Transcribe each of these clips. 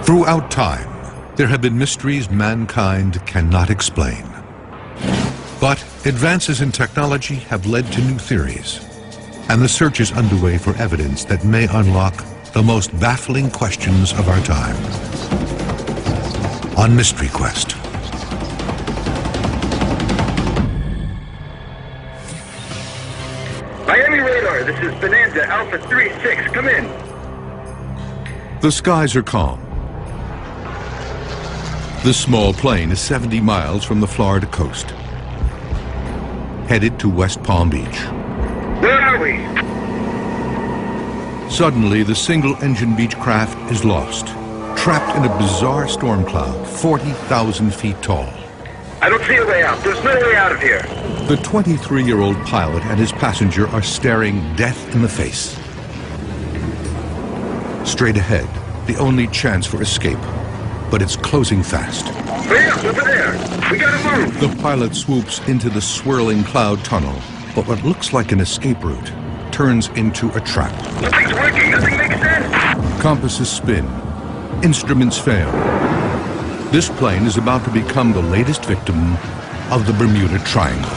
Throughout time, there have been mysteries mankind cannot explain. But advances in technology have led to new theories, and the search is underway for evidence that may unlock the most baffling questions of our time. On Mystery Quest. Miami radar, this is Bonanza Alpha 36, come in. The skies are calm. This small plane is 70 miles from the Florida coast, headed to West Palm Beach. Where are we? Suddenly, the single-engine Beechcraft is lost, trapped in a bizarre storm cloud 40,000 feet tall. I don't see a way out. There's no way out of here. The 23-year-old pilot and his passenger are staring death in the face. Straight ahead, the only chance for escape, but it's closing fast. Way up, over there. We gotta move. The pilot swoops into the swirling cloud tunnel, but what looks like an escape route turns into a trap. Nothing's working. Nothing makes sense. Compasses spin. Instruments fail. This plane is about to become the latest victim of the Bermuda Triangle.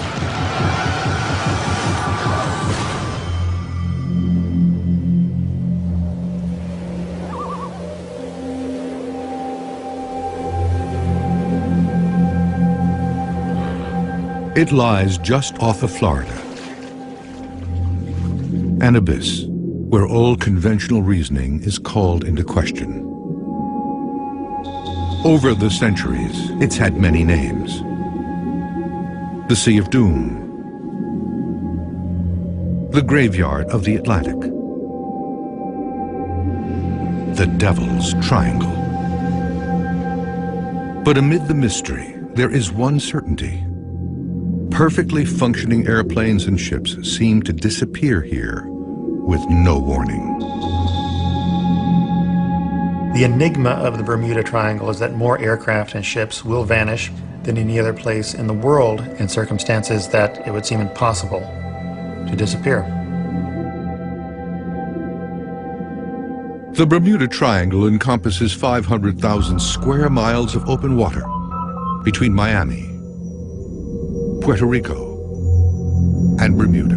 It lies just off of Florida. An abyss where all conventional reasoning is called into question. Over the centuries, it's had many names. The Sea of Doom, the Graveyard of the Atlantic, the Devil's Triangle. But amid the mystery, there is one certainty. Perfectly functioning airplanes and ships seem to disappear here with no warning. The enigma of the Bermuda Triangle is that more aircraft and ships will vanish than any other place in the world in circumstances that it would seem impossible to disappear. The Bermuda Triangle encompasses 500,000 square miles of open water between Miami, Puerto Rico, and Bermuda.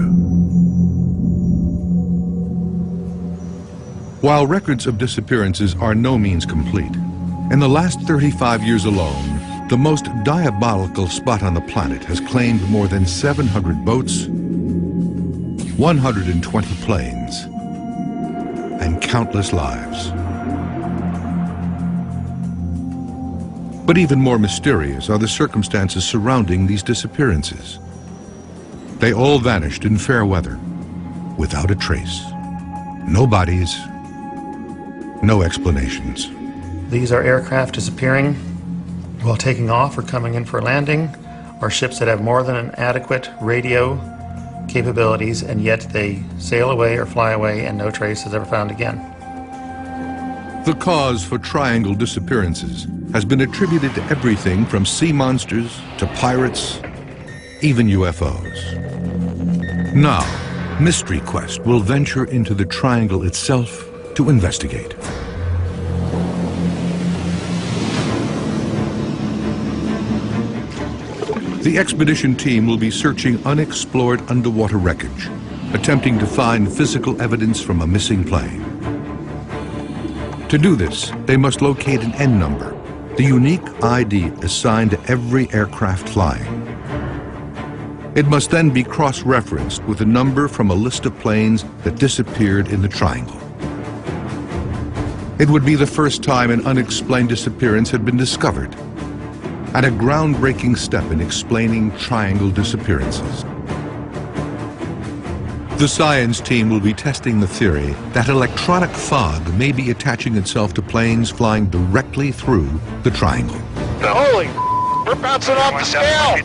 While records of disappearances are no means complete, in the last 35 years alone, the most diabolical spot on the planet has claimed more than 700 boats, 120 planes, and countless lives. But even more mysterious are the circumstances surrounding these disappearances. They all vanished in fair weather, without a trace. No bodies, no explanations. These are aircraft disappearing while taking off or coming in for a landing, or ships that have more than an adequate radio capabilities, and yet they sail away or fly away and no trace is ever found again. The cause for triangle disappearances has been attributed to everything from sea monsters to pirates, even UFOs. Now, Mystery Quest will venture into the triangle itself to investigate. The expedition team will be searching unexplored underwater wreckage, attempting to find physical evidence from a missing plane. To do this, they must locate an N number, the unique ID assigned to every aircraft flying. It must then be cross-referenced with a number from a list of planes that disappeared in the triangle. It would be the first time an unexplained disappearance had been discovered, and a groundbreaking step in explaining triangle disappearances. The science team will be testing the theory that electronic fog may be attaching itself to planes flying directly through the triangle. Holy, we're bouncing off the scale.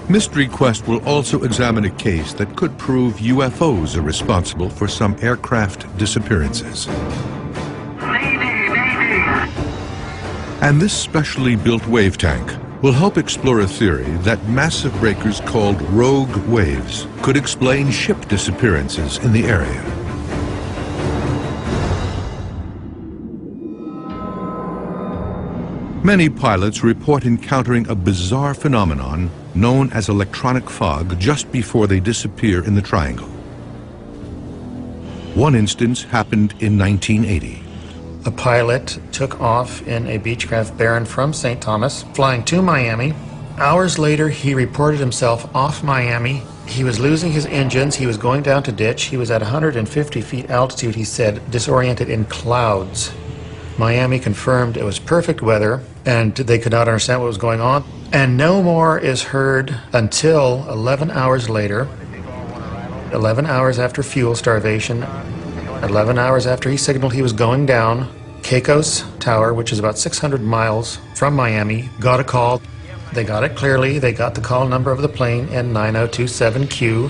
Mystery Quest will also examine a case that could prove UFOs are responsible for some aircraft disappearances. And this specially built wave tank will help explore a theory that massive breakers called rogue waves could explain ship disappearances in the area. Many pilots report encountering a bizarre phenomenon known as electronic fog just before they disappear in the triangle. One instance happened in 1980. A pilot took off in a Beechcraft Baron from St. Thomas, flying to Miami. Hours later, he reported himself off Miami. He was losing his engines. He was going down to ditch. He was at 150 feet altitude, he said, disoriented in clouds. Miami confirmed it was perfect weather, and they could not understand what was going on. And no more is heard until 11 hours later, 11 hours after fuel starvation, 11 hours after he signaled he was going down. Caicos Tower, which is about 600 miles from Miami, got a call. They got it clearly. They got the call number of the plane, N9027Q,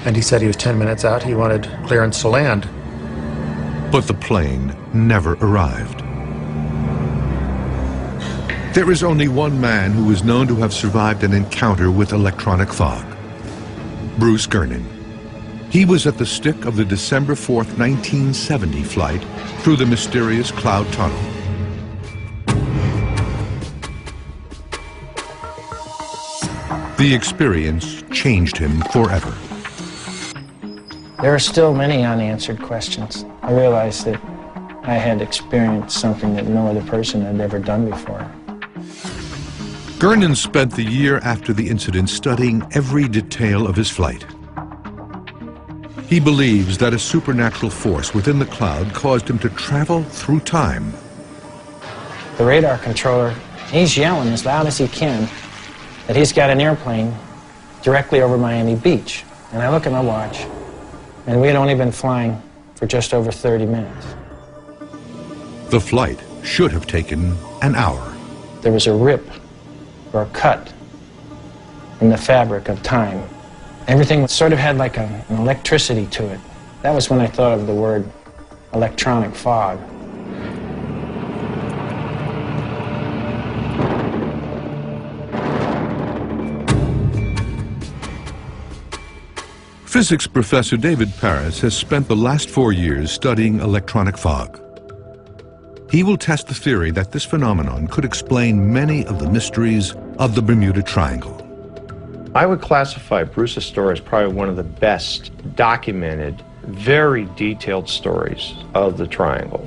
and he said he was 10 minutes out. He wanted clearance to land. But the plane never arrived. There is only one man who is known to have survived an encounter with electronic fog: Bruce Gernon. He was at the stick of the December 4th, 1970 flight through the mysterious cloud tunnel. The experience changed him forever. There are still many unanswered questions. I realized that I had experienced something that no other person had ever done before. Gernon spent the year after the incident studying every detail of his flight. He believes that a supernatural force within the cloud caused him to travel through time. The radar controller, he's yelling as loud as he can that he's got an airplane directly over Miami Beach. And I look at my watch, and we had only been flying for just over 30 minutes. The flight should have taken an hour. There was a rip or a cut in the fabric of time. Everything sort of had like an electricity to it. That was when I thought of the word electronic fog. Physics professor David Paris has spent the last 4 years studying electronic fog. He will test the theory that this phenomenon could explain many of the mysteries of the Bermuda Triangle. I would classify Bruce's story as probably one of the best documented, very detailed stories of the triangle.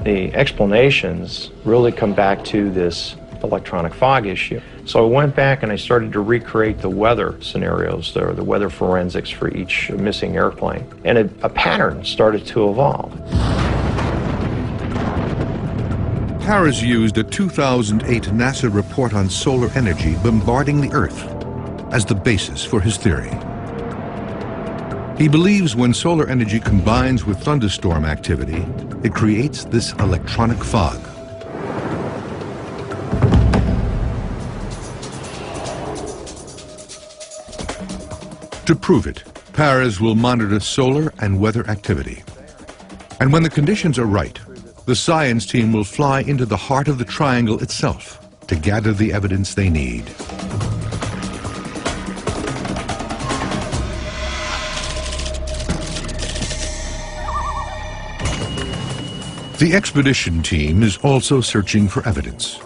The explanations really come back to this electronic fog issue. So I went back and I started to recreate the weather scenarios, the weather forensics for each missing airplane. And a pattern started to evolve. Paris used a 2008 NASA report on solar energy bombarding the Earth as the basis for his theory. He believes when solar energy combines with thunderstorm activity, it creates this electronic fog. To prove it, Paris will monitor solar and weather activity. And when the conditions are right, the science team will fly into the heart of the triangle itself to gather the evidence they need. The expedition team is also searching for evidence.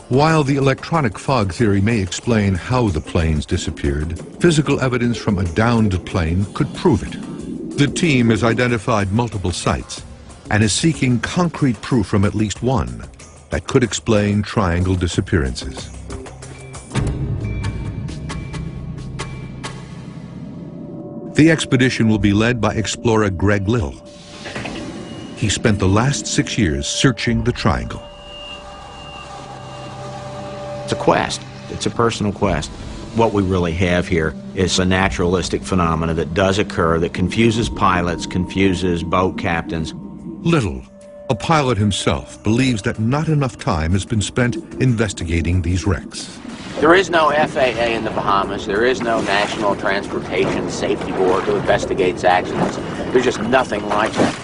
While the electronic fog theory may explain how the planes disappeared, physical evidence from a downed plane could prove it. The team has identified multiple sites and is seeking concrete proof from at least one that could explain triangle disappearances. The expedition will be led by explorer Greg Little. He spent the last 6 years searching the triangle. It's a quest. It's a personal quest. What we really have here is a naturalistic phenomena that does occur that confuses pilots, confuses boat captains. Little, a pilot himself, believes that not enough time has been spent investigating these wrecks. There is no FAA in the Bahamas. There is no National Transportation Safety Board who investigates accidents. There's just nothing like that.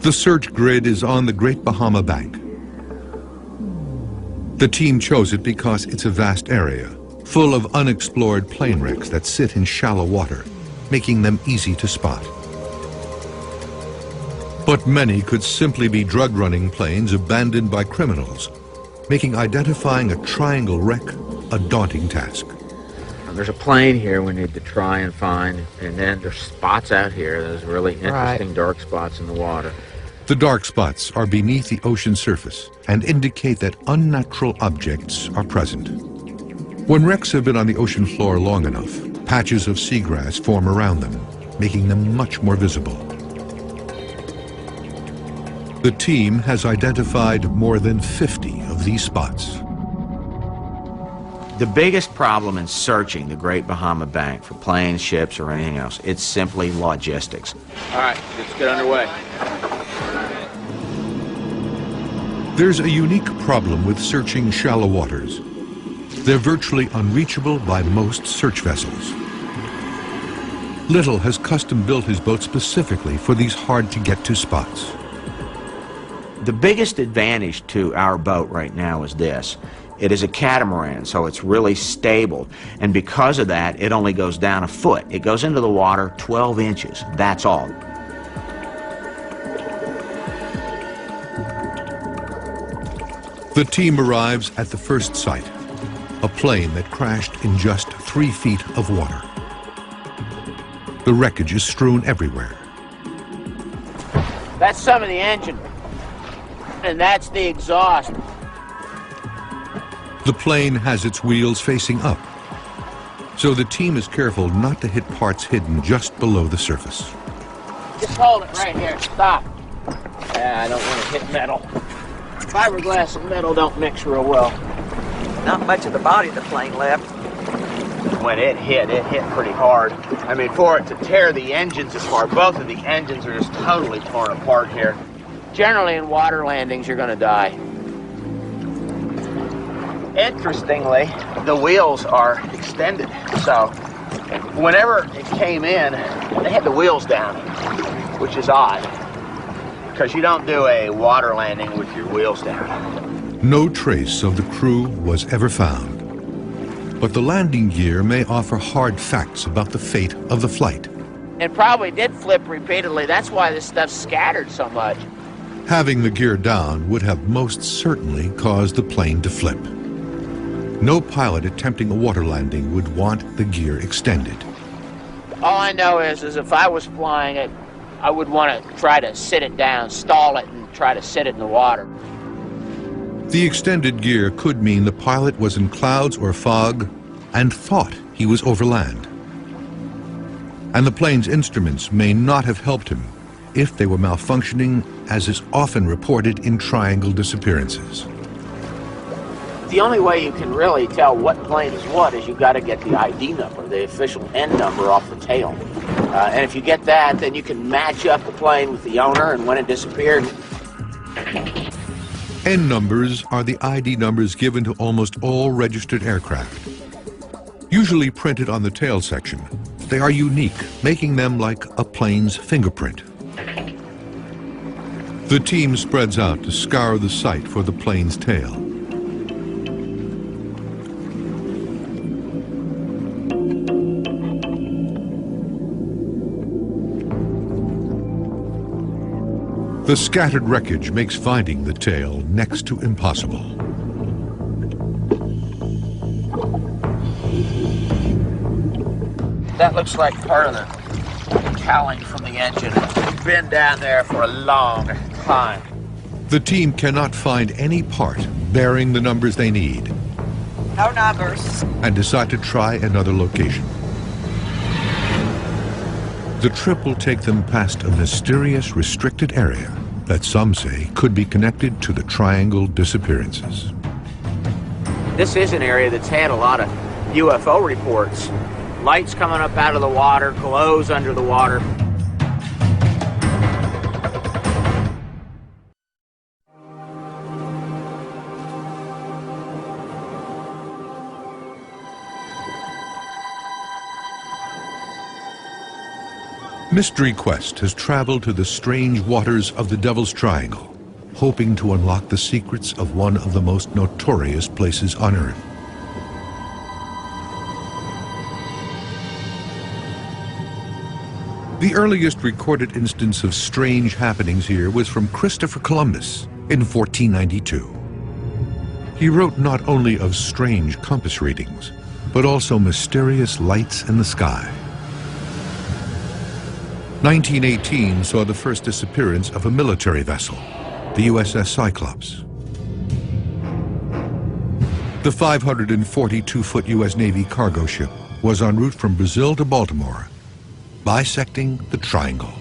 The search grid is on the Great Bahama Bank. The team chose it because it's a vast area, full of unexplored plane wrecks that sit in shallow water, making them easy to spot. But many could simply be drug-running planes abandoned by criminals, making identifying a triangle wreck a daunting task. There's a plane here we need to try and find, and then there's spots out here, those really interesting dark spots in the water. The dark spots are beneath the ocean surface and indicate that unnatural objects are present. When wrecks have been on the ocean floor long enough, patches of seagrass form around them, making them much more visible. The team has identified more than 50 of these spots. The biggest problem in searching the Great Bahama Bank for planes, ships, or anything else, it's simply logistics. All right, let's get underway. There's a unique problem with searching shallow waters. They're virtually unreachable by most search vessels. Little has custom built his boat specifically for these hard-to-get-to spots. The biggest advantage to our boat right now is this. It is a catamaran, so it's really stable, and because of that, it only goes down a foot. It goes into the water 12 inches, that's all. The team arrives at the first site, a plane that crashed in just 3 feet of water. The wreckage is strewn everywhere. That's some of the engine, and that's the exhaust. The plane has its wheels facing up, so the team is careful not to hit parts hidden just below the surface. Just hold it right here, stop. Yeah, I don't want to hit metal. Fiberglass and metal don't mix real well. Not much of the body of the plane left. When it hit pretty hard. I mean, for it to tear the engines apart, both of the engines are just totally torn apart here. Generally in water landings, you're gonna die. Interestingly, the wheels are extended, so whenever it came in, they had the wheels down, which is odd, because you don't do a water landing with your wheels down. No trace of the crew was ever found, but the landing gear may offer hard facts about the fate of the flight. It probably did flip repeatedly. That's why this stuff's scattered so much. Having the gear down would have most certainly caused the plane to flip. No pilot attempting a water landing would want the gear extended. All I know is if I was flying it, I would want to try to sit it down, stall it, and try to sit it in the water. The extended gear could mean the pilot was in clouds or fog and thought he was over land. And the plane's instruments may not have helped him if they were malfunctioning, as is often reported in triangle disappearances. The only way you can really tell what plane is what is you've got to get the ID number, the official N number off the tail. And if you get that, then you can match up the plane with the owner and when it disappeared. N numbers are the ID numbers given to almost all registered aircraft. Usually printed on the tail section, they are unique, making them like a plane's fingerprint. The team spreads out to scour the site for the plane's tail. The scattered wreckage makes finding the tail next to impossible. That looks like part of the cowling from the engine. It's been down there for a long time. The team cannot find any part bearing the numbers they need. No numbers. And decide to try another location. The trip will take them past a mysterious restricted area that some say could be connected to the triangle disappearances. This is an area that's had a lot of UFO reports. Lights coming up out of the water, glows under the water. Mystery Quest has traveled to the strange waters of the Devil's Triangle, hoping to unlock the secrets of one of the most notorious places on Earth. The earliest recorded instance of strange happenings here was from Christopher Columbus in 1492. He wrote not only of strange compass readings, but also mysterious lights in the sky. 1918 saw the first disappearance of a military vessel, the USS Cyclops. The 542-foot U.S. Navy cargo ship was en route from Brazil to Baltimore, bisecting the Triangle.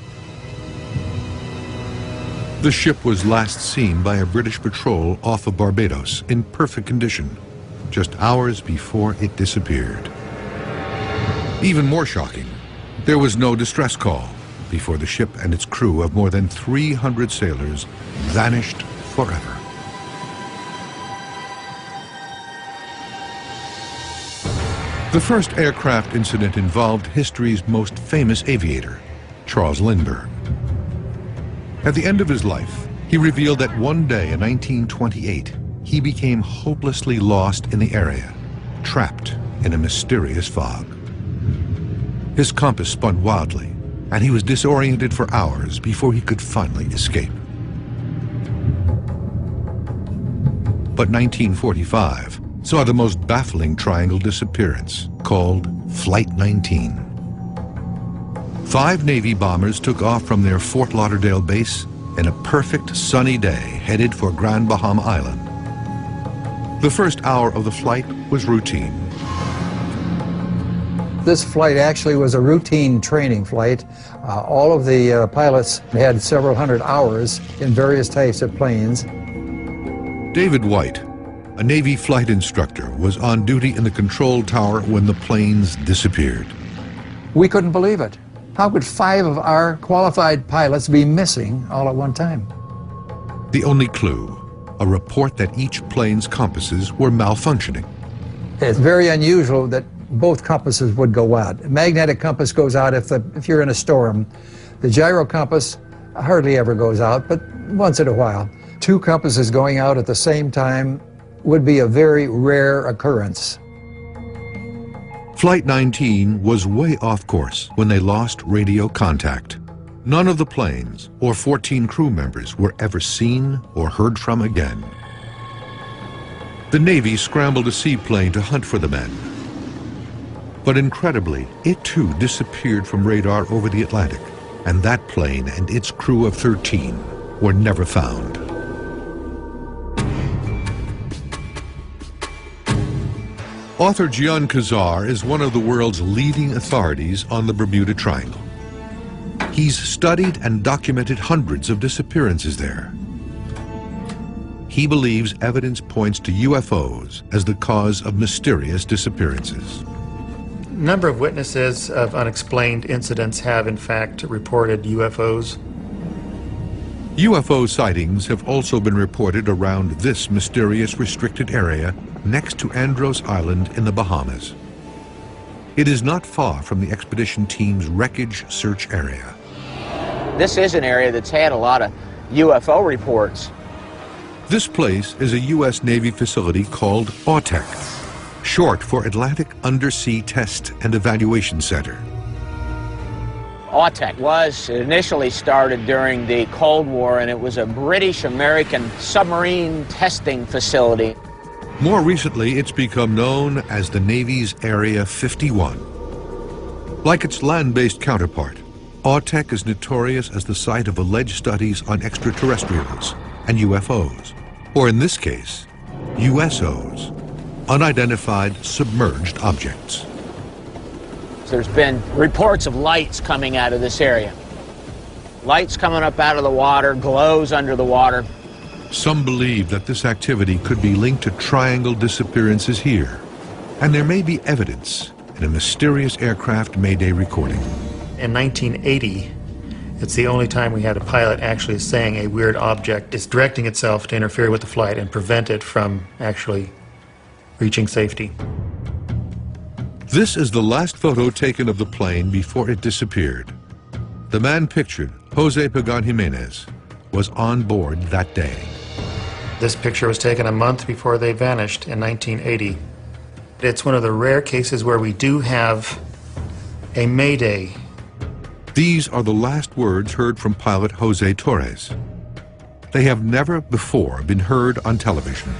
The ship was last seen by a British patrol off of Barbados in perfect condition, just hours before it disappeared. Even more shocking, there was no distress call before the ship and its crew of more than 300 sailors vanished forever. The first aircraft incident involved history's most famous aviator, Charles Lindbergh. At the end of his life, he revealed that one day in 1928, he became hopelessly lost in the area, trapped in a mysterious fog. His compass spun wildly, and he was disoriented for hours before he could finally escape. But 1945 saw the most baffling triangle disappearance, called Flight 19. 5 Navy bombers took off from their Fort Lauderdale base in a perfect sunny day, headed for Grand Bahama Island. The first hour of the flight was routine. This flight actually was a routine training flight. All of the pilots had several hundred hours in various types of planes. David White, a Navy flight instructor, was on duty in the control tower when the planes disappeared. We couldn't believe it. How could 5 of our qualified pilots be missing all at one time? The only clue, a report that each plane's compasses were malfunctioning. It's very unusual that both compasses would go out. A magnetic compass goes out if you're in a storm. The gyro compass hardly ever goes out, but once in a while. 2 compasses going out at the same time would be a very rare occurrence. Flight 19 was way off course when they lost radio contact. None of the planes or 14 crew members were ever seen or heard from again. The Navy scrambled a seaplane to hunt for the men. But incredibly, it too disappeared from radar over the Atlantic, and that plane and its crew of 13 were never found. Author Gian Kazar is one of the world's leading authorities on the Bermuda Triangle. He's studied and documented hundreds of disappearances there. He believes evidence points to UFOs as the cause of mysterious disappearances. A number of witnesses of unexplained incidents have in fact reported UFOs. UFO sightings have also been reported around this mysterious restricted area next to Andros Island in the Bahamas. It is not far from the expedition team's wreckage search area. This is an area that's had a lot of UFO reports. This place is a U.S. Navy facility called AUTEC, short for Atlantic Undersea Test and Evaluation Center. AUTEC was initially started during the Cold War, and it was a British-American submarine testing facility. More recently, it's become known as the Navy's Area 51. Like its land-based counterpart, AUTEC is notorious as the site of alleged studies on extraterrestrials and UFOs, or in this case, USOs, unidentified submerged objects. There's been reports of lights coming out of this area. Lights coming up out of the water, glows under the water. Some believe that this activity could be linked to triangle disappearances here, and there may be evidence in a mysterious aircraft Mayday recording. In 1980, it's the only time we had a pilot actually saying a weird object is directing itself to interfere with the flight and prevent it from actually reaching safety. This is the last photo taken of the plane before it disappeared. The man pictured, Jose Pagan Jimenez, was on board that day. This picture was taken a month before they vanished in 1980. It's one of the rare cases where we do have a mayday These are the last words heard from pilot Jose Torres. They have never before been heard on television.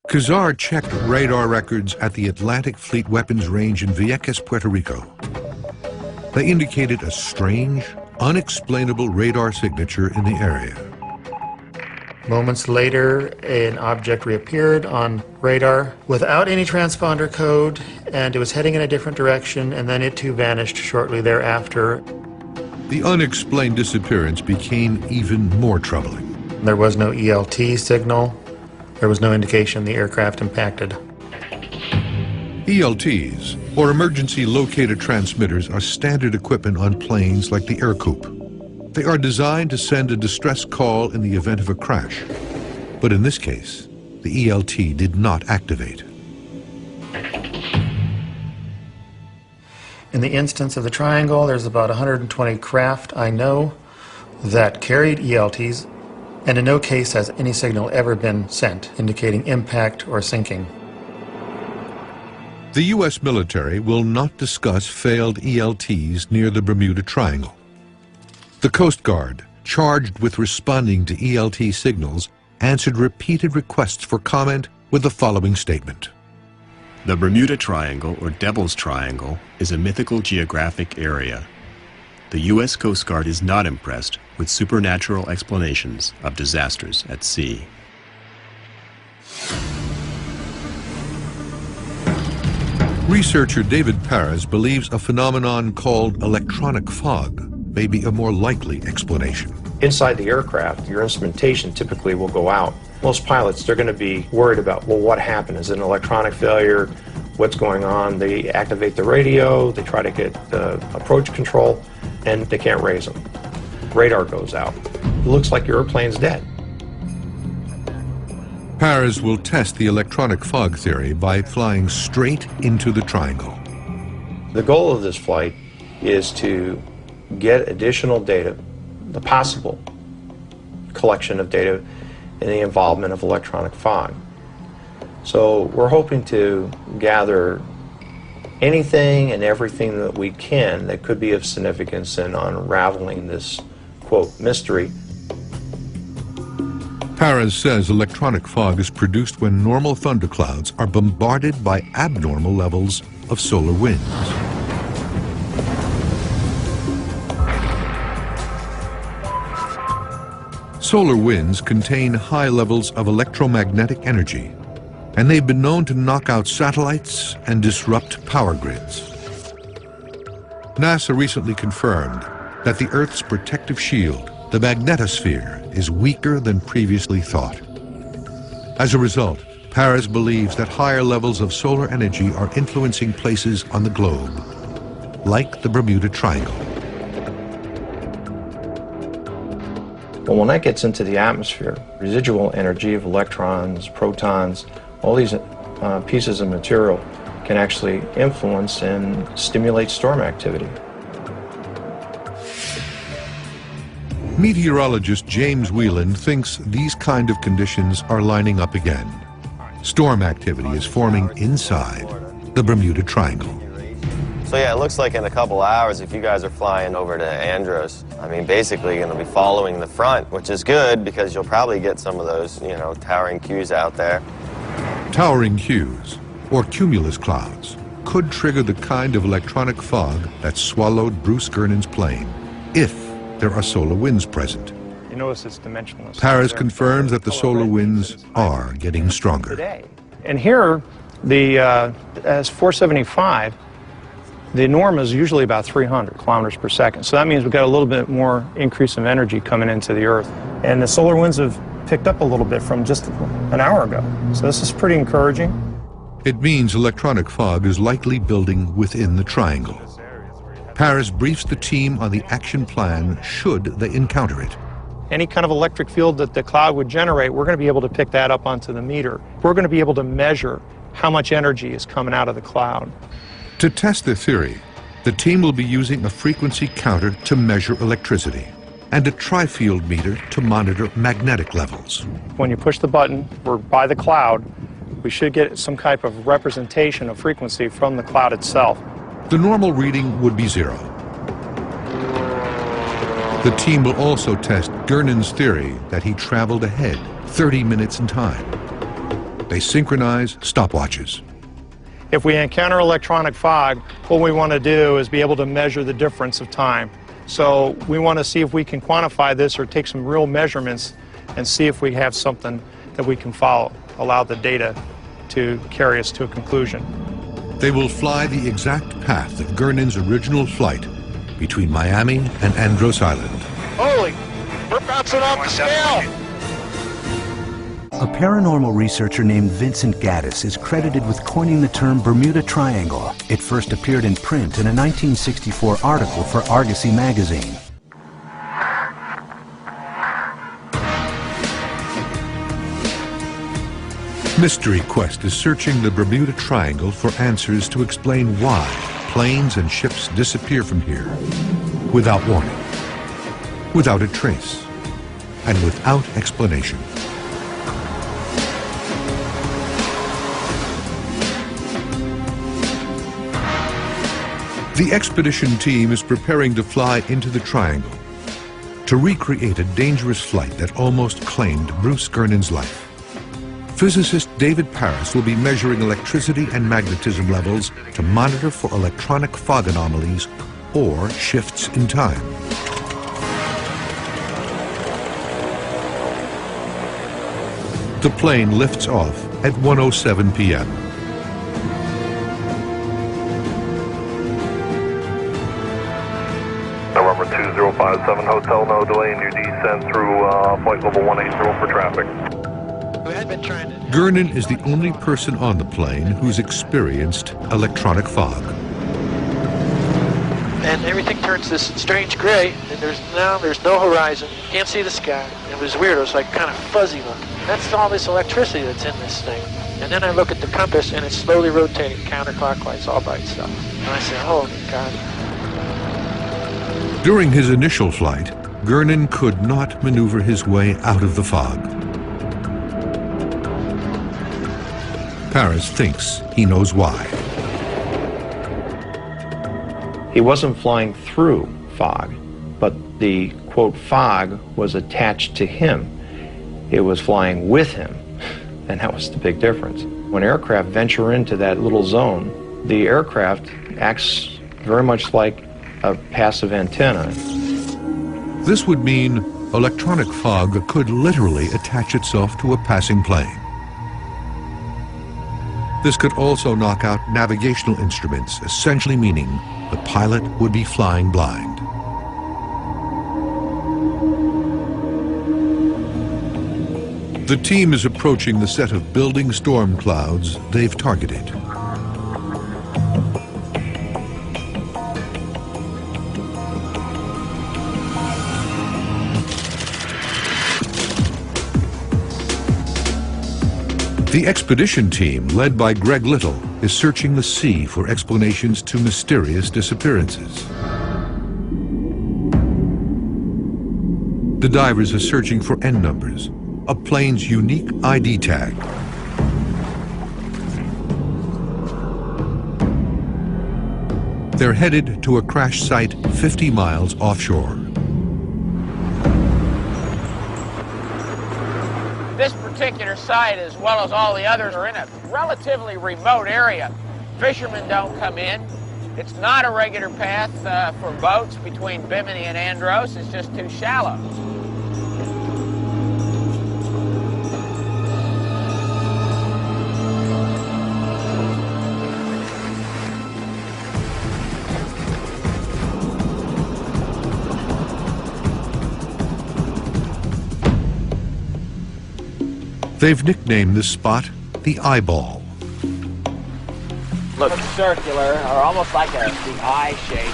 Kazar checked radar records at the Atlantic Fleet Weapons Range in Vieques, Puerto Rico. They indicated a strange, unexplainable radar signature in the area. Moments later, an object reappeared on radar without any transponder code, and it was heading in a different direction, and then it too vanished shortly thereafter. The unexplained disappearance became even more troubling. There was no ELT signal. There was no indication the aircraft impacted. ELTs, or emergency locator transmitters, are standard equipment on planes like the Aircoup. They are designed to send a distress call in the event of a crash. But in this case, the ELT did not activate. In the instance of the Triangle, there's about 120 craft I know that carried ELTs, and in no case has any signal ever been sent indicating impact or sinking. The U.S. military will not discuss failed ELTs near the Bermuda Triangle. The Coast Guard, charged with responding to ELT signals, answered repeated requests for comment with the following statement. The Bermuda Triangle, or Devil's Triangle, is a mythical geographic area. The U.S. Coast Guard is not impressed with supernatural explanations of disasters at sea. Researcher David Perez believes a phenomenon called electronic fog may be a more likely explanation. Inside the aircraft, your instrumentation typically will go out. Most pilots, they're going to be worried about, well, what happened? Is it an electronic failure? What's going on? They activate the radio, they try to get the approach control, and they can't raise them. Radar goes out. It looks like your airplane's dead. Perez will test the electronic fog theory by flying straight into the triangle. The goal of this flight is to get additional data, the possible collection of data in the involvement of electronic fog. So we're hoping to gather anything and everything that we can that could be of significance in unraveling this, quote, mystery. Perez says electronic fog is produced when normal thunderclouds are bombarded by abnormal levels of solar winds. Solar winds contain high levels of electromagnetic energy, and they've been known to knock out satellites and disrupt power grids. NASA recently confirmed that the Earth's protective shield, the magnetosphere, is weaker than previously thought. As a result, Perez believes that higher levels of solar energy are influencing places on the globe, like the Bermuda Triangle. But when that gets into the atmosphere, residual energy of electrons, protons, all these pieces of material can actually influence and stimulate storm activity. Meteorologist James Whelan thinks these kind of conditions are lining up again. Storm activity is forming inside the Bermuda Triangle. So yeah, it looks like in a couple hours, if you guys are flying over to Andros, I mean, basically you're going to be following the front, which is good because you'll probably get some of those, towering Qs out there. Towering Qs, or cumulus clouds, could trigger the kind of electronic fog that swallowed Bruce Gernon's plane, if there are solar winds present. You notice it's dimensionless. Perez confirms that the solar winds are getting stronger. And here, as 475, the norm is usually about 300 kilometers per second. So that means we've got a little bit more increase of energy coming into the Earth. And the solar winds have picked up a little bit from just an hour ago. So this is pretty encouraging. It means electronic fog is likely building within the triangle. Perez briefs the team on the action plan should they encounter it. Any kind of electric field that the cloud would generate, we're going to be able to pick that up onto the meter. We're going to be able to measure how much energy is coming out of the cloud. To test their theory, the team will be using a frequency counter to measure electricity and a tri-field meter to monitor magnetic levels. When you push the button, we're by the cloud, we should get some type of representation of frequency from the cloud itself. The normal reading would be 0. The team will also test Gernon's theory that he traveled ahead 30 minutes in time. They synchronize stopwatches. If we encounter electronic fog, what we want to do is be able to measure the difference of time. So we want to see if we can quantify this or take some real measurements and see if we have something that we can follow, allow the data to carry us to a conclusion. They will fly the exact path of Gernon's original flight between Miami and Andros Island. Holy, we're bouncing off the scale! A paranormal researcher named Vincent Gaddis is credited with coining the term Bermuda Triangle. It first appeared in print in a 1964 article for Argosy magazine. Mystery Quest is searching the Bermuda Triangle for answers to explain why planes and ships disappear from here without warning, without a trace, and without explanation. The expedition team is preparing to fly into the triangle to recreate a dangerous flight that almost claimed Bruce Gernon's life. Physicist David Paris will be measuring electricity and magnetism levels to monitor for electronic fog anomalies or shifts in time. The plane lifts off at 1:07 p.m. November 2057 Hotel, no delay in your descent through flight level 180 for traffic. Gernon is the only person on the plane who's experienced electronic fog. And everything turns this strange gray, and there's no horizon. You can't see the sky. It was weird. It was like kind of fuzzy looking. That's all this electricity that's in this thing. And then I look at the compass, and it's slowly rotating counterclockwise all by itself. And I say, oh, God. During his initial flight, Gernon could not maneuver his way out of the fog. Paris thinks he knows why. He wasn't flying through fog, but the, quote, fog was attached to him. It was flying with him, and that was the big difference. When aircraft venture into that little zone, the aircraft acts very much like a passive antenna. This would mean electronic fog could literally attach itself to a passing plane. This could also knock out navigational instruments, essentially meaning the pilot would be flying blind. The team is approaching the set of building storm clouds they've targeted. The expedition team, led by Greg Little, is searching the sea for explanations to mysterious disappearances. The divers are searching for N numbers, a plane's unique ID tag. They're headed to a crash site 50 miles offshore. This particular site, as well as all the others, are in a relatively remote area. Fishermen don't come in. It's not a regular path for boats between Bimini and Andros. It's just too shallow. They've nicknamed this spot the Eyeball. Look circular, or almost like the eye shape.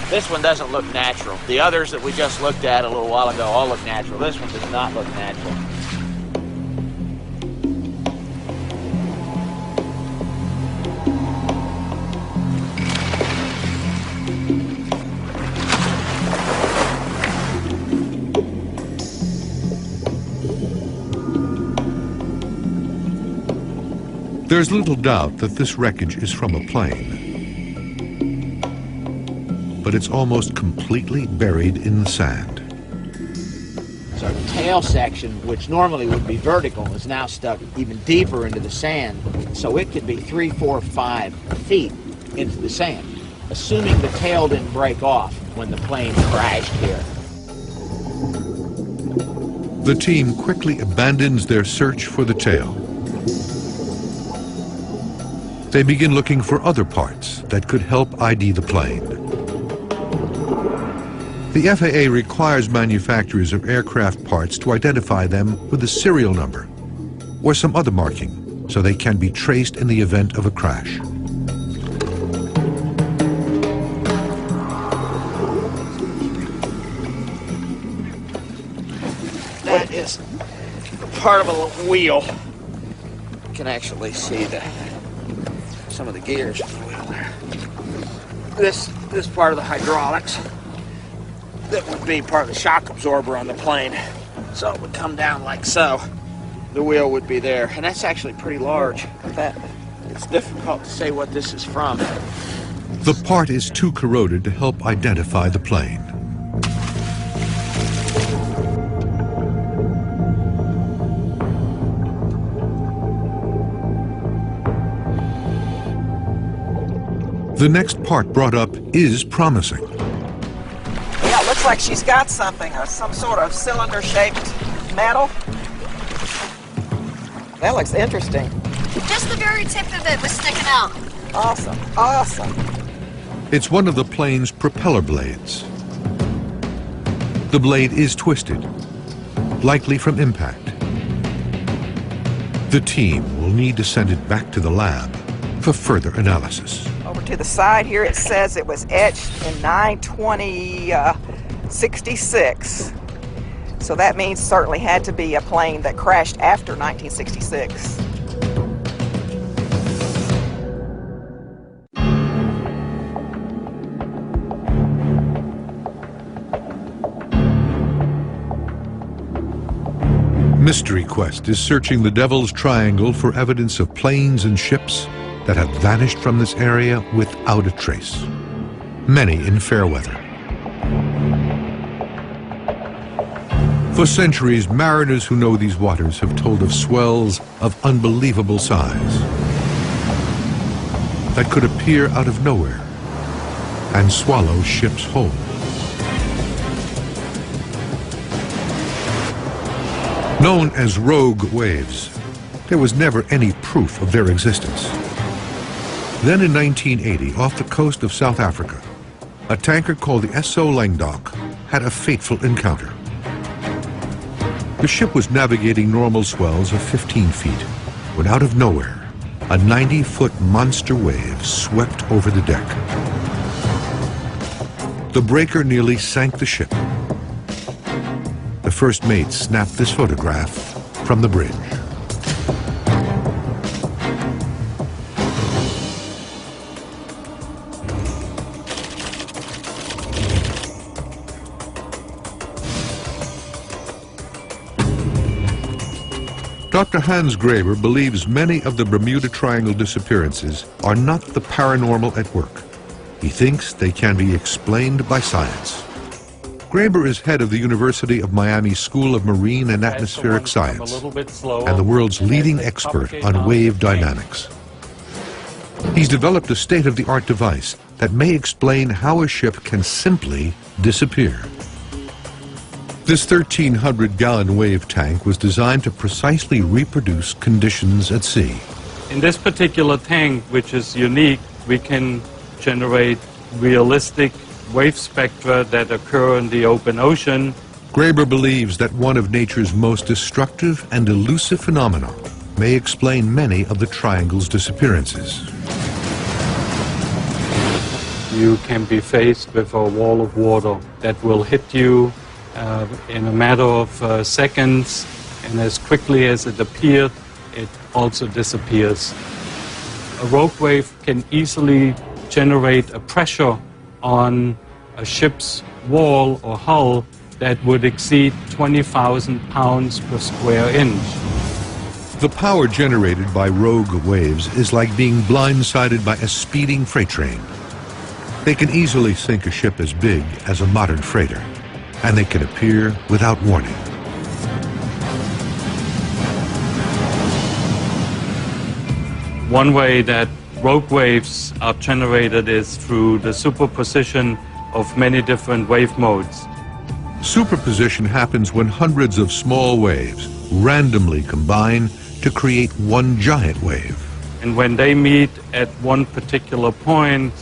This one doesn't look natural. The others that we just looked at a little while ago all look natural. This one does not look natural. There's little doubt that this wreckage is from a plane, but it's almost completely buried in the sand. So the tail section, which normally would be vertical, is now stuck even deeper into the sand, so it could be 3, 4, 5 feet into the sand, assuming the tail didn't break off when the plane crashed here. The team quickly abandons their search for the tail. They begin looking for other parts that could help ID the plane. The FAA requires manufacturers of aircraft parts to identify them with a serial number or some other marking so they can be traced in the event of a crash. That is part of a wheel. You can actually see some of the gears of the wheel there. This part of the hydraulics, that would be part of the shock absorber on the plane. So it would come down like so. The wheel would be there, and that's actually pretty large. It's difficult to say what this is from. The part is too corroded to help identify the plane. The next part brought up is promising. Yeah, it looks like she's got something, some sort of cylinder-shaped metal. That looks interesting. Just the very tip of it was sticking out. Awesome, awesome. It's one of the plane's propeller blades. The blade is twisted, likely from impact. The team will need to send it back to the lab for further analysis. Over to the side here, it says it was etched in 9/20/66. So that means certainly had to be a plane that crashed after 1966. Mystery Quest is searching the Devil's Triangle for evidence of planes and ships that have vanished from this area without a trace, many in fair weather. For centuries, mariners who know these waters have told of swells of unbelievable size that could appear out of nowhere and swallow ships whole. Known as rogue waves, there was never any proof of their existence. Then in 1980, off the coast of South Africa, a tanker called the S.O. Langdok had a fateful encounter. The ship was navigating normal swells of 15 feet when out of nowhere, a 90-foot monster wave swept over the deck. The breaker nearly sank the ship. The first mate snapped this photograph from the bridge. Dr. Hans Graber believes many of the Bermuda Triangle disappearances are not the paranormal at work. He thinks they can be explained by science. Graber is head of the University of Miami School of Marine and Atmospheric Science and the world's leading expert on wave dynamics. He's developed a state-of-the-art device that may explain how a ship can simply disappear. This 1,300-gallon wave tank was designed to precisely reproduce conditions at sea. In this particular tank, which is unique, we can generate realistic wave spectra that occur in the open ocean. Graber believes that one of nature's most destructive and elusive phenomena may explain many of the triangle's disappearances. You can be faced with a wall of water that will hit you in a matter of seconds, and as quickly as it appeared, it also disappears. A rogue wave can easily generate a pressure on a ship's wall or hull that would exceed 20,000 pounds per square inch. The power generated by rogue waves is like being blindsided by a speeding freight train. They can easily sink a ship as big as a modern freighter, and they can appear without warning. One way that rogue waves are generated is through the superposition of many different wave modes. Superposition happens when hundreds of small waves randomly combine to create one giant wave. And when they meet at one particular point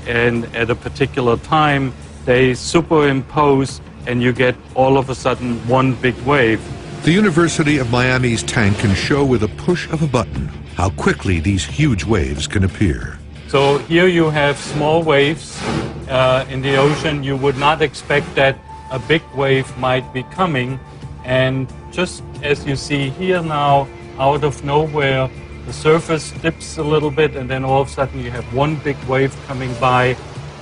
and at a particular time, they superimpose and you get all of a sudden one big wave. The University of Miami's tank can show with a push of a button how quickly these huge waves can appear. So here you have small waves in the ocean. You would not expect that a big wave might be coming. And just as you see here now, out of nowhere, the surface dips a little bit and then all of a sudden you have one big wave coming by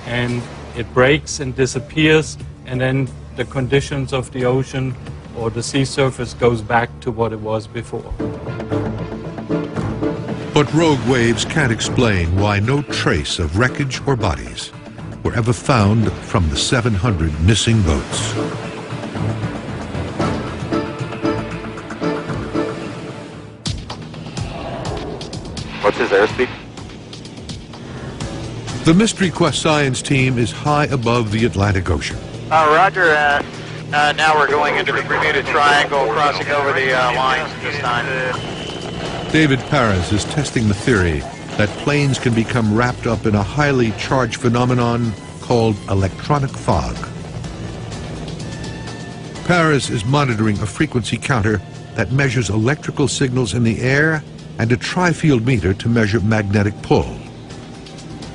and it breaks and disappears, and then the conditions of the ocean or the sea surface goes back to what it was before. But rogue waves can't explain why no trace of wreckage or bodies were ever found from the 700 missing boats. What's his airspeed? The Mystery Quest science team is high above the Atlantic Ocean. Roger. Now we're going into the Bermuda Triangle, crossing over the lines this time. David Paris is testing the theory that planes can become wrapped up in a highly charged phenomenon called electronic fog. Paris is monitoring a frequency counter that measures electrical signals in the air and a tri-field meter to measure magnetic pull.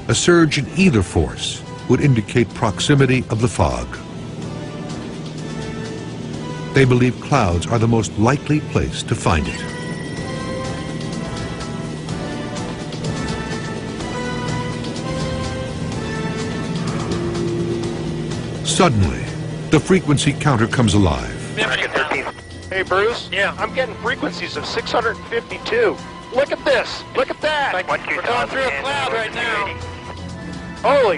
A surge in either force would indicate proximity of the fog. They believe clouds are the most likely place to find it. Suddenly, the frequency counter comes alive. Hey, Bruce? Yeah? I'm getting frequencies of 652. Look at this. Look at that. We're going through a cloud right now. Holy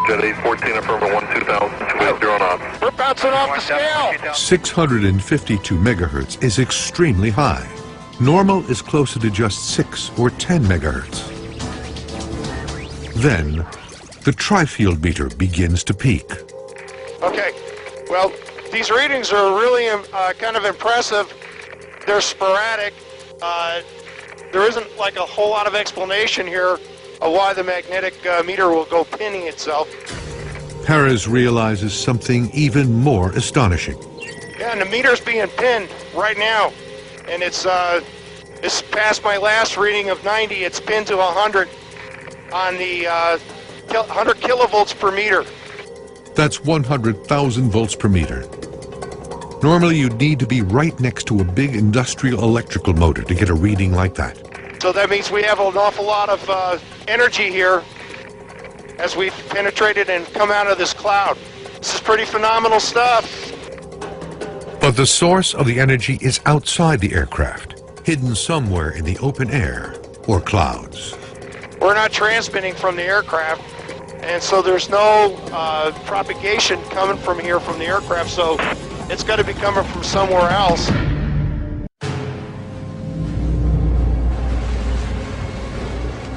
Jet 814, affirmative 12000, 280 knots. We're bouncing off the scale. 652 megahertz is extremely high. Normal is closer to just 6 or 10 megahertz. Then, the tri-field meter begins to peak. Okay, well, these readings are really kind of impressive. They're sporadic. There isn't like a whole lot of explanation here of why the magnetic meter will go pinning itself. Perez realizes something even more astonishing. Yeah, and the meter's being pinned right now, and it's past my last reading of 90. It's pinned to 100 on the 100 kilovolts per meter. That's 100,000 volts per meter. Normally, you'd need to be right next to a big industrial electrical motor to get a reading like that. So that means we have an awful lot of energy here as we've penetrated and come out of this cloud. This is pretty phenomenal stuff. But the source of the energy is outside the aircraft, hidden somewhere in the open air or clouds. We're not transmitting from the aircraft, and so there's no propagation coming from here from the aircraft, so it's got to be coming from somewhere else.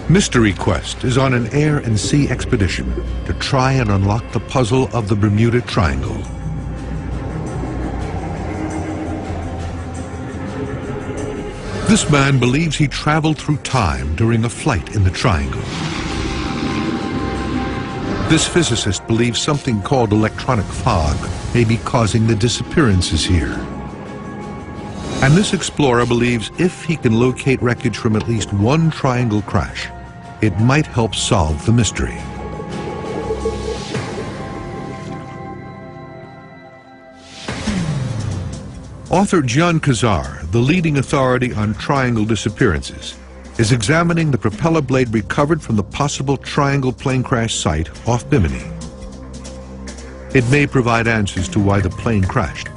Mystery Quest is on an air and sea expedition to try and unlock the puzzle of the Bermuda Triangle. This man believes he traveled through time during a flight in the triangle. This physicist believes something called electronic fog may be causing the disappearances here. And this explorer believes if he can locate wreckage from at least one triangle crash, it might help solve the mystery. Author Gian Kazar, the leading authority on triangle disappearances, is examining the propeller blade recovered from the possible triangle plane crash site off Bimini. It may provide answers to why the plane crashed,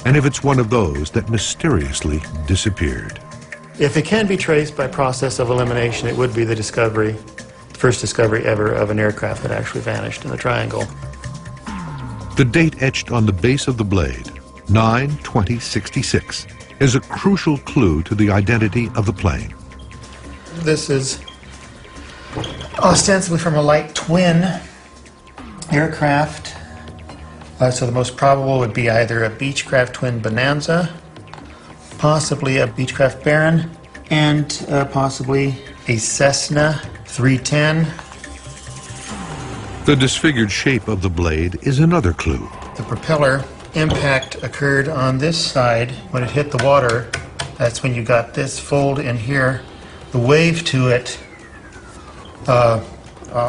and if it's one of those that mysteriously disappeared. If it can be traced by process of elimination, it would be the first discovery ever of an aircraft that actually vanished in the triangle. The date etched on the base of the blade, 9/20/66, is a crucial clue to the identity of the plane. This is ostensibly from a light twin aircraft. So the most probable would be either a Beechcraft Twin Bonanza, possibly a Beechcraft Baron, and possibly a Cessna 310. The disfigured shape of the blade is another clue. The propeller impact occurred on this side. When it hit the water, that's when you got this fold in here. The wave to it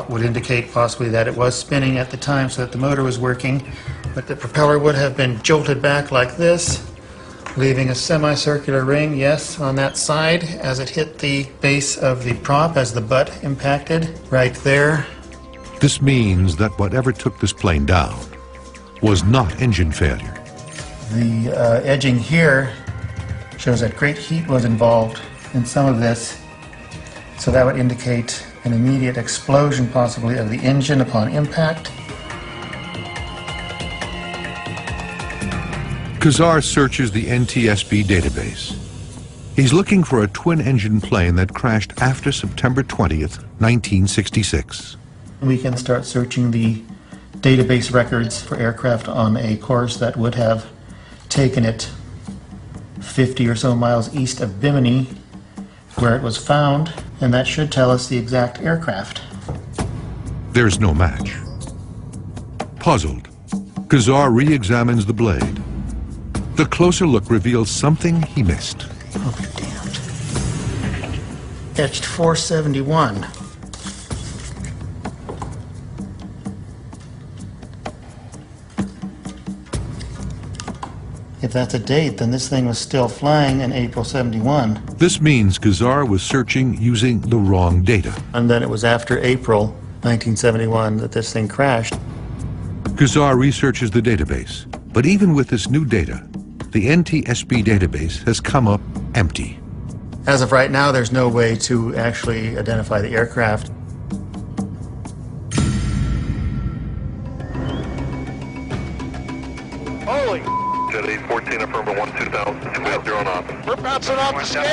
would indicate possibly that it was spinning at the time, so that the motor was working, but the propeller would have been jolted back like this, leaving a semicircular ring, yes, on that side as it hit the base of the prop as the butt impacted right there. This means that whatever took this plane down was not engine failure. The edging here shows that great heat was involved in some of this, so that would indicate an immediate explosion possibly of the engine upon impact. Kazar searches the NTSB database. He's looking for a twin-engine plane that crashed after September 20th, 1966. We can start searching the database records for aircraft on a course that would have taken it 50 or so miles east of Bimini, where it was found, and that should tell us the exact aircraft. There's no match. Puzzled, Kazar re-examines the blade. The closer look reveals something he missed. Oh, damned. Etched 471. If that's a date, then this thing was still flying in April 71. This means Kazar was searching using the wrong data. And then it was after April 1971 that this thing crashed. Kazar researches the database, but even with this new data, the NTSB database has come up empty. As of right now, there's no way to actually identify the aircraft. Holy! Jet 814, affirmative 12000, 280 on off. We're bouncing off the scale.